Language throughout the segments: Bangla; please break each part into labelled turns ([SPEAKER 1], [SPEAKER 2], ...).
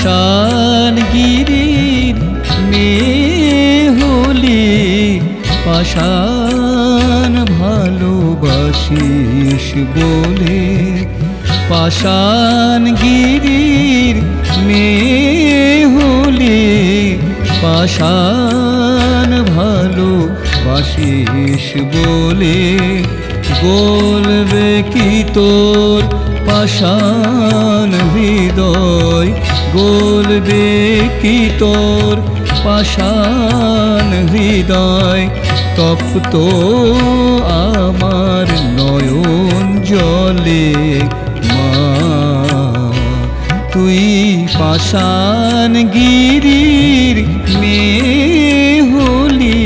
[SPEAKER 1] পাষাণ গিরির মেয়ে হলি পাষাণ ভালোবাসিস বলে, পাষাণ গিরির মেয়ে হলি পাষাণ ভালোবাসিস বলে, গলবে কি তোর পাষাণ হৃদয়, গলবে কি তোর পাষাণ হৃদয়, তপ্ত আমার নয়ন জলে মা, তুই পাষাণ গিরির মেয়ে হলি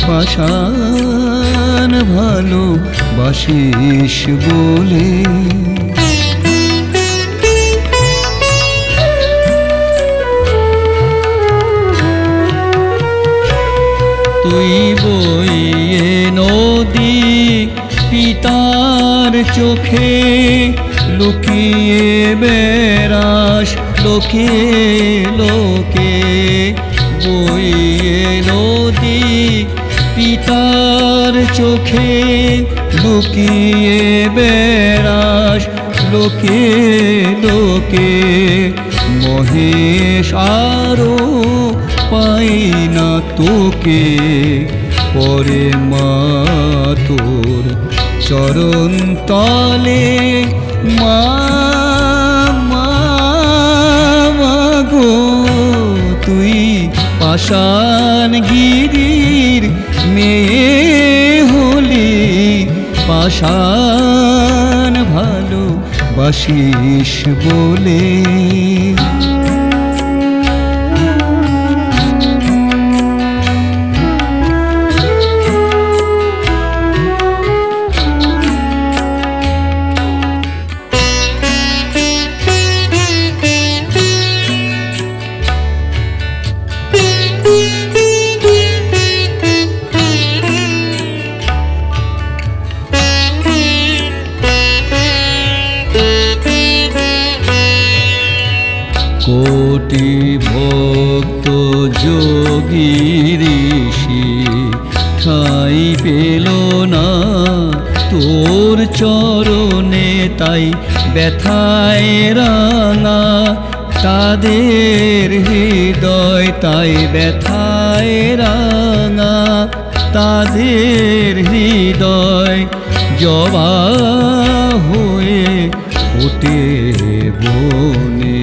[SPEAKER 1] পাষাণ ভালোবাসিস বলে। তুই বইয়ে নদী পিতার চোখে লুকিয়ে বেড়াস লোকে লোকে, বইয়ে নদী পিতার চোখে লুকিয়ে বেড়াস লোকে লোকে, মহেশ আরো পাই না তোকে, পরে মা তোর চরণ তলে মা গো, তুই পাষাণ গিরির মেয়ে হলি পাষাণ ভালোবাসিস বলে। কোটি ভক্ত যোগী ঋষি ঠাই পেল না তোর চরণে, তাই ব্যথায় রাঙা তাদের হৃদয়, তাই ব্যথায় রাঙা তাদের হৃদয়, জবা হয়ে ওঠে বনে।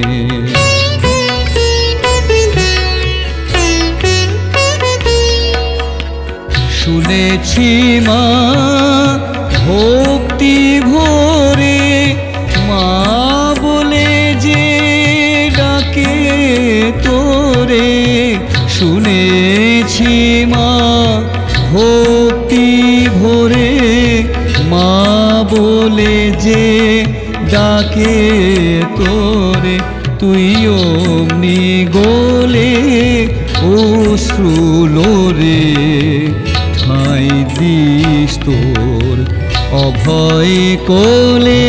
[SPEAKER 1] শুনেছি মা ভক্তি ভরে মা বলে যে ডাকে তোরে, শুনেছি মা ভক্তি ভরে মা বলে যে ডাকে তোরে, তুই অমনি গোলে অশ্রুলোরে ঠাই দিস তোর অভয় কোলে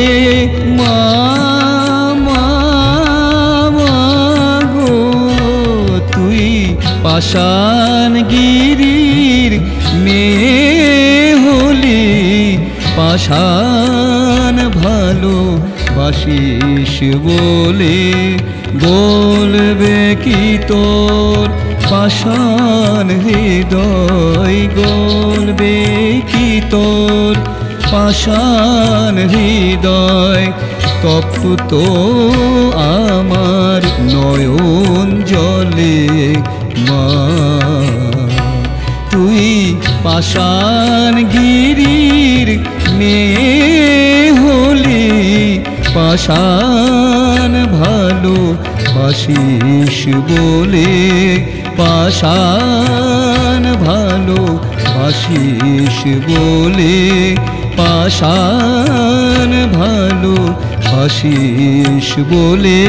[SPEAKER 1] মা গো, তুই পাষাণ গিরির মেয়ে হলি পাষাণ ভালোবাসিস বলে, বলবে কি তোর পাষাণ হৃদয়, গলবে কি তোর পাষাণ হৃদয়, তপ্ত আমার নয়ন জলে মা, তুই পাষাণ গিরির মেয়ে হলি পাষাণ ভালোবাসিস বলে, পাষাণ ভালোবাসিস বলে, পাষাণ ভালোবাসিস বলে।